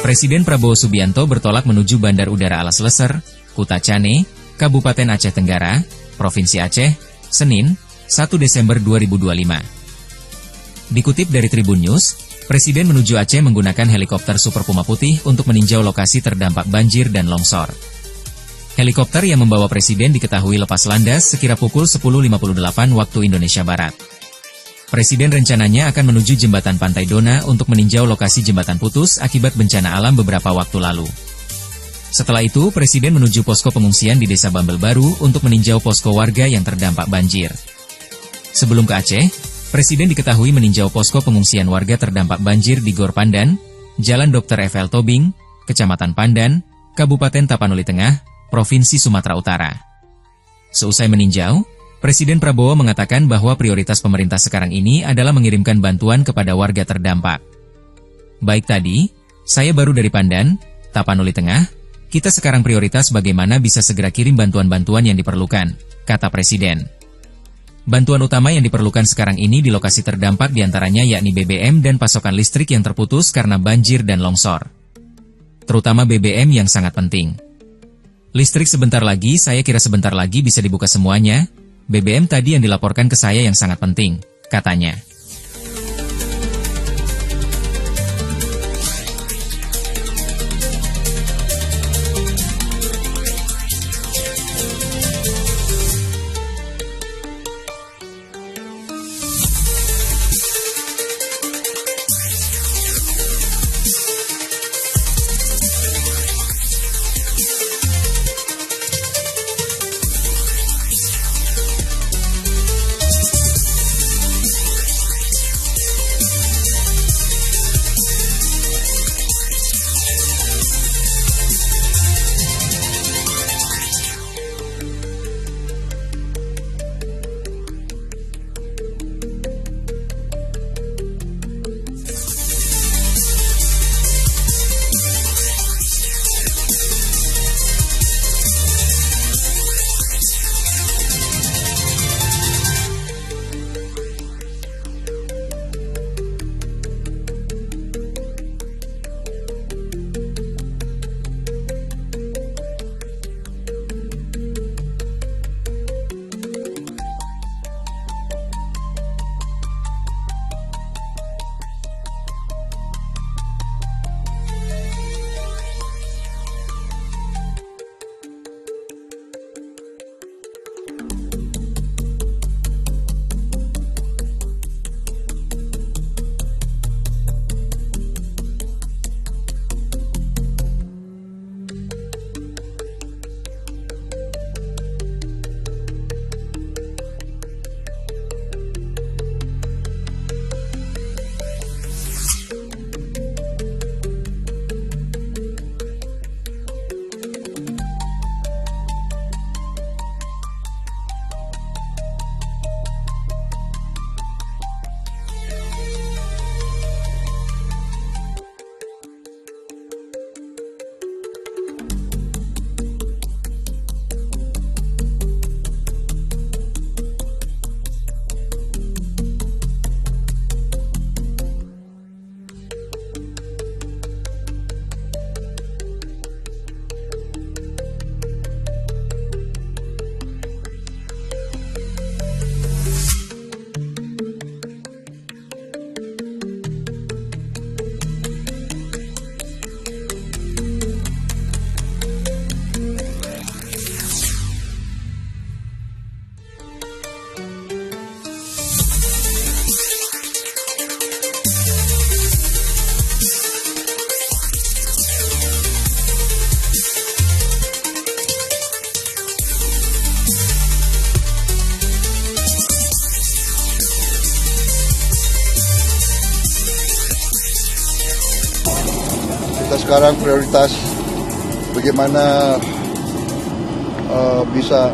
Presiden Prabowo Subianto bertolak menuju Bandar Udara Alas Leser, Kutacane, Kabupaten Aceh Tenggara, Provinsi Aceh, Senin, 1 Desember 2025. Dikutip dari Tribun News, Presiden menuju Aceh menggunakan helikopter Super Puma Putih untuk meninjau lokasi terdampak banjir dan longsor. Helikopter yang membawa Presiden diketahui lepas landas sekira pukul 10.58 waktu Indonesia Barat. Presiden rencananya akan menuju Jembatan Pantai Dona untuk meninjau lokasi jembatan putus akibat bencana alam beberapa waktu lalu. Setelah itu, Presiden menuju posko pengungsian di Desa Bambel Baru untuk meninjau posko warga yang terdampak banjir. Sebelum ke Aceh, Presiden diketahui meninjau posko pengungsian warga terdampak banjir di Gor Pandan, Jalan Dr. F.L. Tobing, Kecamatan Pandan, Kabupaten Tapanuli Tengah, Provinsi Sumatera Utara. Seusai meninjau, Presiden Prabowo mengatakan bahwa prioritas pemerintah sekarang ini adalah mengirimkan bantuan kepada warga terdampak. Baik tadi, saya baru dari Pandan, Tapanuli Tengah, kita sekarang prioritas bagaimana bisa segera kirim bantuan-bantuan yang diperlukan, kata Presiden. Bantuan utama yang diperlukan sekarang ini di lokasi terdampak diantaranya yakni BBM dan pasokan listrik yang terputus karena banjir dan longsor. Terutama BBM yang sangat penting. Listrik sebentar lagi, saya kira sebentar lagi bisa dibuka semuanya. BBM tadi yang dilaporkan ke saya yang sangat penting, katanya. Kita sekarang prioritas bagaimana bisa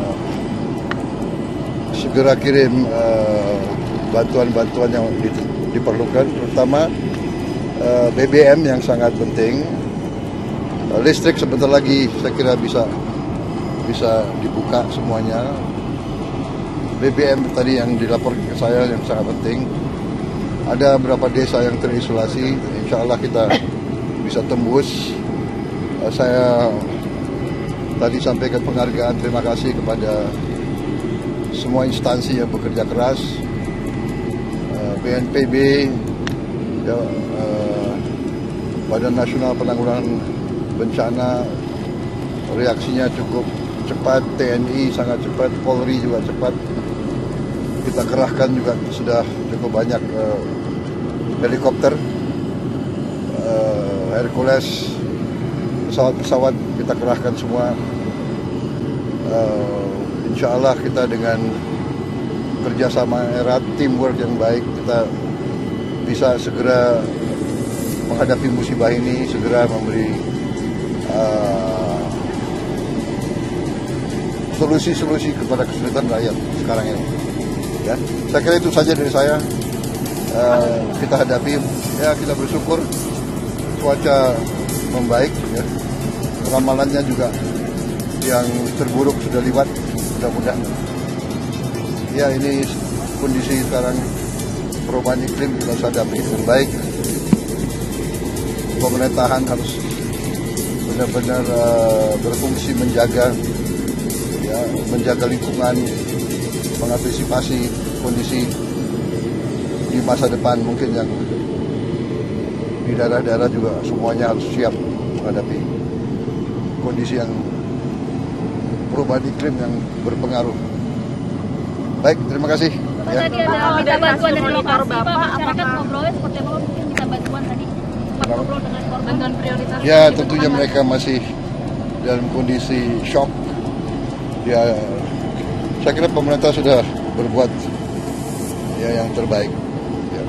segera kirim bantuan-bantuan yang diperlukan, terutama BBM yang sangat penting. Listrik sebentar lagi saya kira bisa dibuka semuanya. BBM tadi yang dilaporkan ke saya yang sangat penting. Ada beberapa desa yang terisolasi, insya Allah kita bisa tembus. Saya tadi sampaikan penghargaan, terima kasih kepada semua instansi yang bekerja keras, BNPB, ya, Badan Nasional Penanggulangan Bencana, reaksinya cukup cepat, TNI sangat cepat, Polri juga cepat. Kita kerahkan juga sudah cukup banyak helikopter, Hercules, pesawat-pesawat kita kerahkan semua. Insya Allah kita dengan kerjasama erat, teamwork yang baik, kita bisa segera menghadapi musibah ini, segera memberi solusi-solusi kepada kesulitan rakyat sekarang ini. Ya, saya kira itu saja dari saya. Kita hadapi, ya kita bersyukur cuaca membaik, ya. Ramalannya juga yang terburuk sudah lewat, mudah-mudahan. Ya, ini kondisi sekarang perubahan iklim kita hadapi dengan baik. Pemerintahan harus benar-benar berfungsi menjaga lingkungan, mengantisipasi kondisi di masa depan mungkin yang di daerah-daerah juga semuanya harus siap menghadapi kondisi yang perubahan iklim yang berpengaruh. Baik, terima kasih. Ya. Tadi ada minta bantuan dari lokasi, Pak. Masyarakat ngobrolnya seperti apa? Mungkin minta bantuan tadi. Ngobrol dengan korban dan prioritas. Ya, tentunya mereka masih dalam kondisi shock. Ya, saya kira pemerintah sudah berbuat ya yang terbaik. Ya.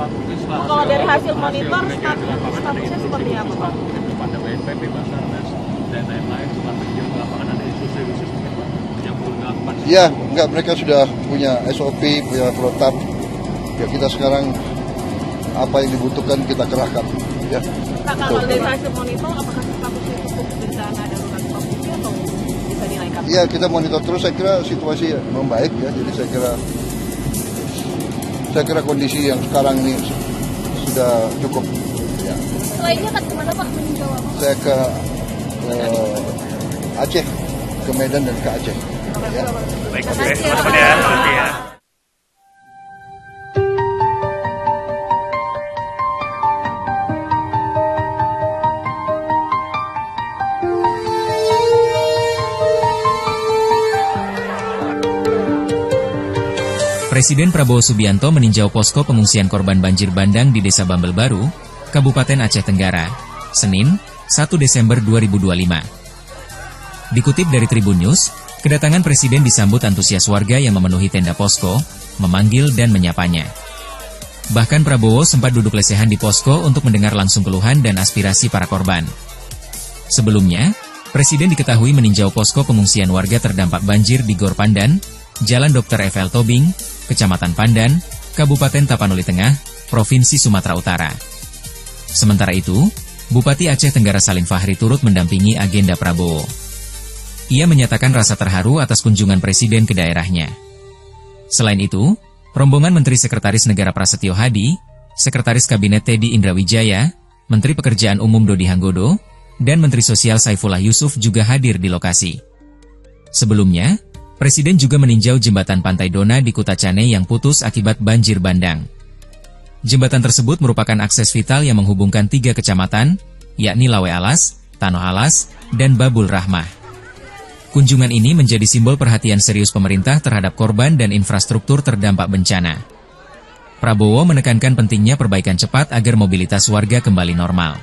Kalau dari hasil monitor, statusnya seperti apa, Pak? Pada BNPB, Basarnas, dan lain-lain setelah terjun ke lapangan ada isu-isu yang perlu dilakukan. Ya, enggak, mereka sudah punya SOP, punya protap. Ya, kita sekarang apa yang dibutuhkan kita kerahkan. Ya. Kalau dari hasil monitor, apakah statusnya cukup bencana darurat provinsi atau bisa dinaikkan? Iya, kita monitor terus. Saya kira situasi membaik ya. Jadi saya kira kondisi yang sekarang ini sudah cukup. Ya. Selainnya kan kemana Pak meninjau apa? Saya ke Aceh, ke Medan dan ke Aceh. Ya. Baik, teman-teman ya. Presiden Prabowo Subianto meninjau posko pengungsian korban banjir bandang di Desa Bambel Baru, Kabupaten Aceh Tenggara, Senin, 1 Desember 2025. Dikutip dari Tribun News, kedatangan Presiden disambut antusias warga yang memenuhi tenda posko, memanggil dan menyapanya. Bahkan Prabowo sempat duduk lesehan di posko untuk mendengar langsung keluhan dan aspirasi para korban. Sebelumnya, Presiden diketahui meninjau posko pengungsian warga terdampak banjir di Gor Pandan, Jalan Dr. F.L. Tobing, Kecamatan Pandan, Kabupaten Tapanuli Tengah, Provinsi Sumatera Utara. Sementara itu, Bupati Aceh Tenggara Salim Fahri turut mendampingi agenda Prabowo. Ia menyatakan rasa terharu atas kunjungan Presiden ke daerahnya. Selain itu, rombongan Menteri Sekretaris Negara Prasetyo Hadi, Sekretaris Kabinet Teddy Indrawijaya, Menteri Pekerjaan Umum Dodi Hanggodo, dan Menteri Sosial Saifullah Yusuf juga hadir di lokasi. Sebelumnya, Presiden juga meninjau jembatan Pantai Dona di Kutacane yang putus akibat banjir bandang. Jembatan tersebut merupakan akses vital yang menghubungkan 3 kecamatan, yakni Lawe Alas, Tanoh Alas, dan Babul Rahmah. Kunjungan ini menjadi simbol perhatian serius pemerintah terhadap korban dan infrastruktur terdampak bencana. Prabowo menekankan pentingnya perbaikan cepat agar mobilitas warga kembali normal.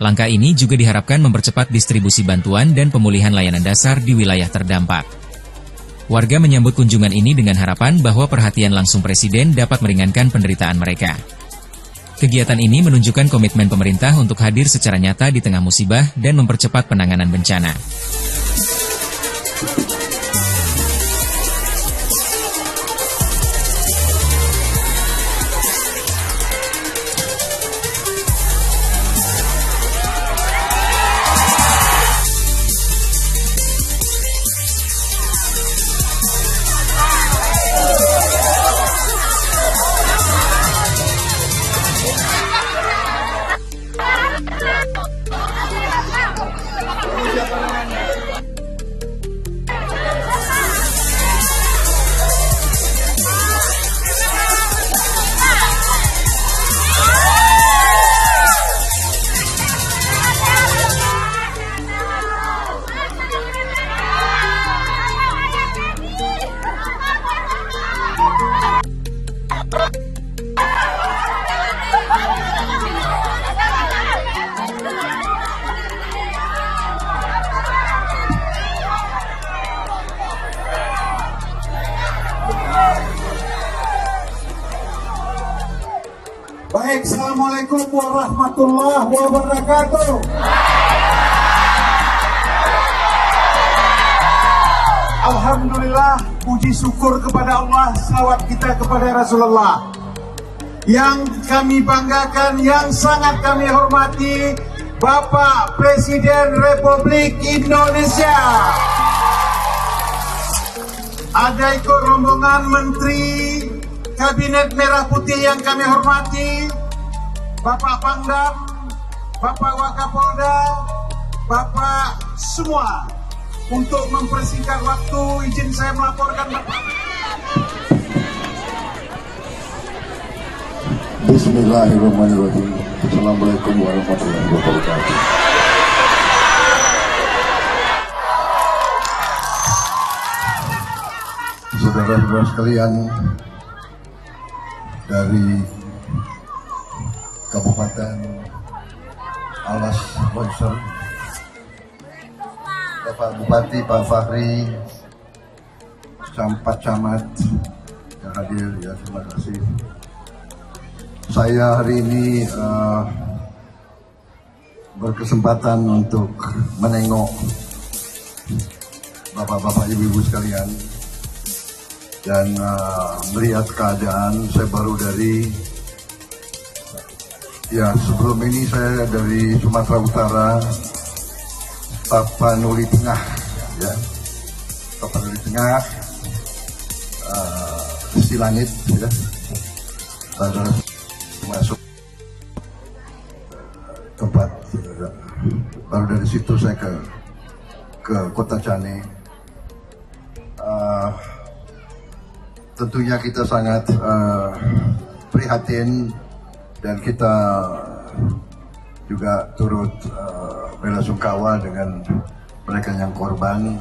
Langkah ini juga diharapkan mempercepat distribusi bantuan dan pemulihan layanan dasar di wilayah terdampak. Warga menyambut kunjungan ini dengan harapan bahwa perhatian langsung Presiden dapat meringankan penderitaan mereka. Kegiatan ini menunjukkan komitmen pemerintah untuk hadir secara nyata di tengah musibah dan mempercepat penanganan bencana. Assalamualaikum warahmatullahi wabarakatuh. Alhamdulillah, puji syukur kepada Allah, salawat kita kepada Rasulullah. Yang kami banggakan, yang sangat kami hormati, Bapak Presiden Republik Indonesia. Ada ikut rombongan Menteri Kabinet Merah Putih yang kami hormati, Bapak Pangdam, Bapak Wakapolda, Bapak semua. Untuk mempersingkat waktu, izin saya melaporkan Bapak. Bismillahirrahmanirrahim. Assalamualaikum warahmatullahi wabarakatuh. Saudara-saudara sekalian, dari Kabupaten Alas Longsor, Bapak Bupati, Pak Fahri, Pak Camat yang hadir, ya terima kasih. Saya hari ini berkesempatan untuk menengok bapak-bapak, ibu-ibu sekalian dan melihat keadaan. Saya baru dari, ya sebelum ini saya dari Sumatera Utara, Tapanuli Tengah, ya Tapanuli Tengah, Silangit, ya masuk tempat, baru dari situ saya ke Kota Cane. Tentunya kita sangat prihatin dan kita juga turut belasungkawa dengan mereka yang korban,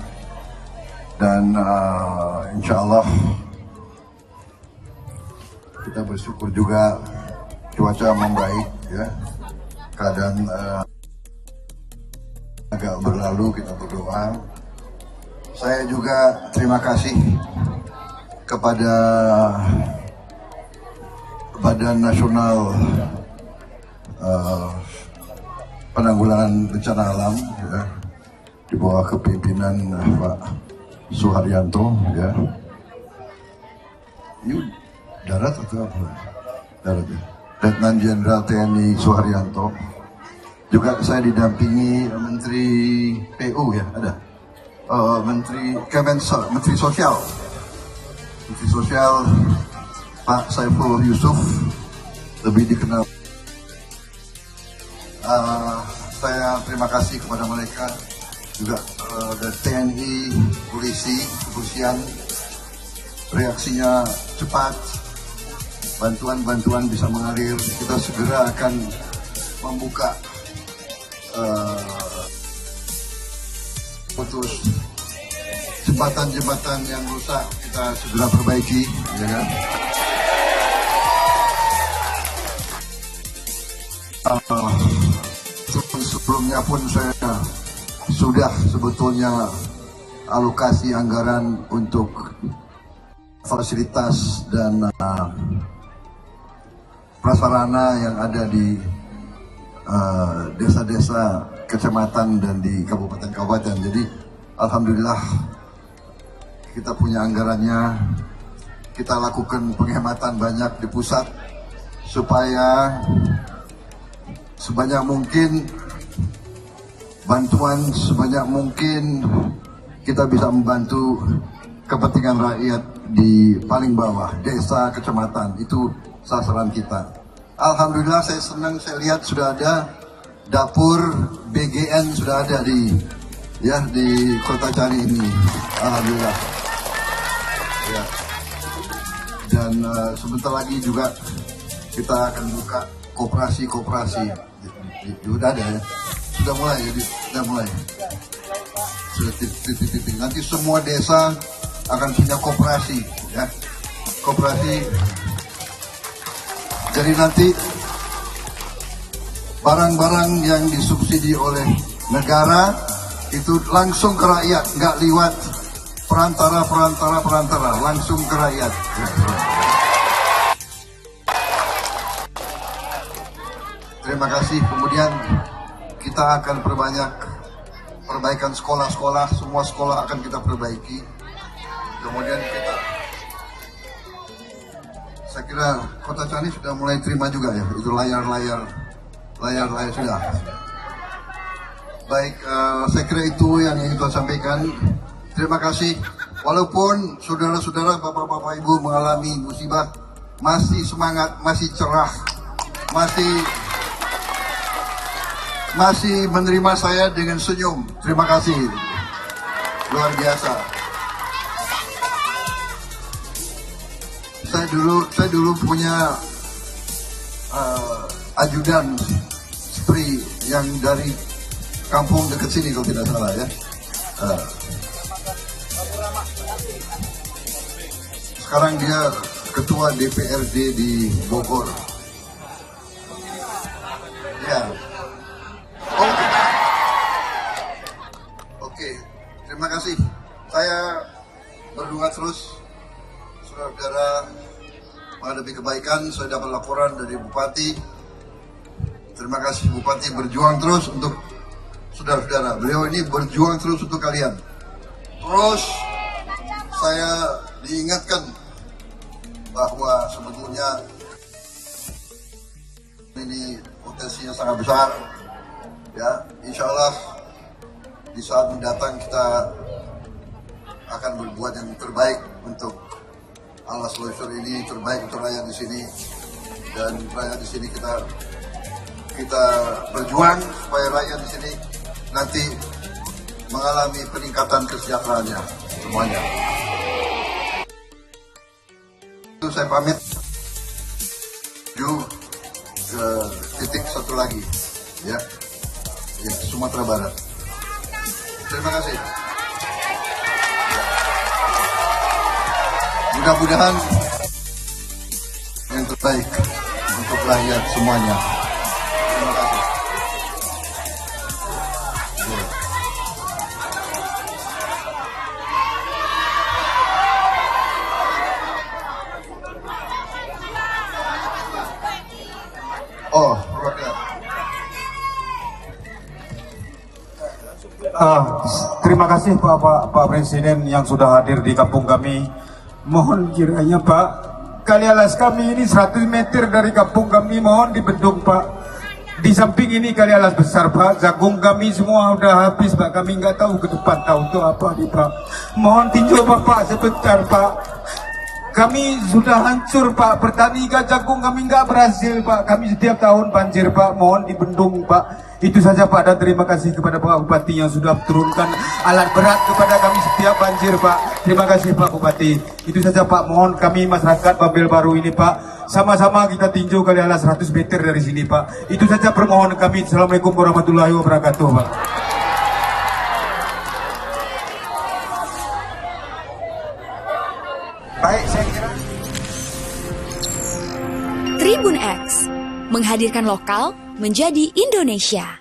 dan insya Allah kita bersyukur juga cuaca membaik, ya keadaan agak berlalu, kita berdoa. Saya juga terima kasih kepada Badan Nasional Penanggulangan Bencana Alam, ya, di bawah kepemimpinan Pak Suharyanto, ya. Ini darat atau apa? Darat, ya. Letnan Jenderal TNI Suharyanto. Juga saya didampingi Menteri PU, ya ada, Menteri Sosial, Menteri Sosial Pak Saiful Yusuf, lebih dikenal. Saya terima kasih kepada mereka juga, dari TNI, polisi, kepolisian, reaksinya cepat, bantuan-bantuan bisa mengalir. Kita segera akan membuka putus jembatan-jembatan yang rusak, kita segera perbaiki, ya kan? Sebelumnya pun saya sudah sebetulnya alokasi anggaran untuk fasilitas dan prasarana yang ada di desa-desa, kecamatan dan di kabupaten-kabupaten. Jadi alhamdulillah kita punya anggarannya. Kita lakukan penghematan banyak di pusat supaya sebanyak mungkin bantuan, sebanyak mungkin kita bisa membantu kepentingan rakyat di paling bawah, desa, kecamatan. Itu sasaran kita. Alhamdulillah saya senang, saya lihat sudah ada dapur BGN, sudah ada di Kota Cane ini. Alhamdulillah. Ya. Dan sebentar lagi juga kita akan buka koperasi. Sudah ada, ya. Sudah mulai, jadi sudah mulai. Sudah titik-titik. Nanti semua desa akan punya koperasi, ya. Koperasi. Jadi nanti barang-barang yang disubsidi oleh negara itu langsung ke rakyat, nggak lewat perantara, langsung ke rakyat. Terima kasih. Kemudian kita akan perbaikan sekolah-sekolah, semua sekolah akan kita perbaiki. Kemudian saya kira Kota Cani sudah mulai terima juga ya, itu layar-layar sudah. Baik, saya kira itu yang ingin saya sampaikan. Terima kasih. Walaupun saudara-saudara, bapak-bapak, ibu mengalami musibah, masih semangat, masih cerah, masih menerima saya dengan senyum. Terima kasih, luar biasa. Saya dulu punya ajudan istri yang dari kampung dekat sini kalau tidak salah ya. Sekarang dia ketua DPRD di Bogor. Ya. Oke. Terima kasih. Saya berdoa terus, saudara-saudara, menghadapi kebaikan. Saya dapat laporan dari Bupati. Terima kasih Bupati, berjuang terus untuk saudara-saudara. Beliau ini berjuang terus untuk kalian. Terus saya diingatkan bahwa sebetulnya ini potensinya sangat besar. Ya, insya Allah di saat mendatang kita akan berbuat yang terbaik untuk Alas Longsor ini, terbaik untuk rakyat di sini, dan rakyat di sini kita berjuang supaya rakyat di sini nanti mengalami peningkatan kesejahteraannya semuanya. Itu saya pamit. Yuk ke titik satu lagi, ya, Sumatera Barat. Terima kasih. Mudah-mudahan yang terbaik untuk rakyat semuanya. Terima kasih. Oh, terima kasih Pak Presiden yang sudah hadir di kampung kami. Mohon kiranya Pak, kali alas kami ini 100 meter dari kampung kami, mohon dibendung Pak. Di samping ini kali alas besar Pak, jagung kami semua udah habis Pak, kami nggak tahu ke depan tahu untuk apa nih Pak. Mohon tinjau Bapak sebentar Pak. Kami sudah hancur Pak, bertani jagung kami nggak berhasil Pak, kami setiap tahun banjir Pak, mohon dibendung Pak. Itu saja Pak, dan terima kasih kepada Pak Bupati yang sudah turunkan alat berat kepada kami setiap banjir Pak. Terima kasih Pak Bupati. Itu saja Pak, mohon kami masyarakat Babel Baru ini Pak, sama-sama kita tinjau kali alas 100 meter dari sini Pak. Itu saja permohonan kami. Assalamualaikum warahmatullahi wabarakatuh Pak. Baik, saya kira Tribun X menghadirkan lokal menjadi Indonesia.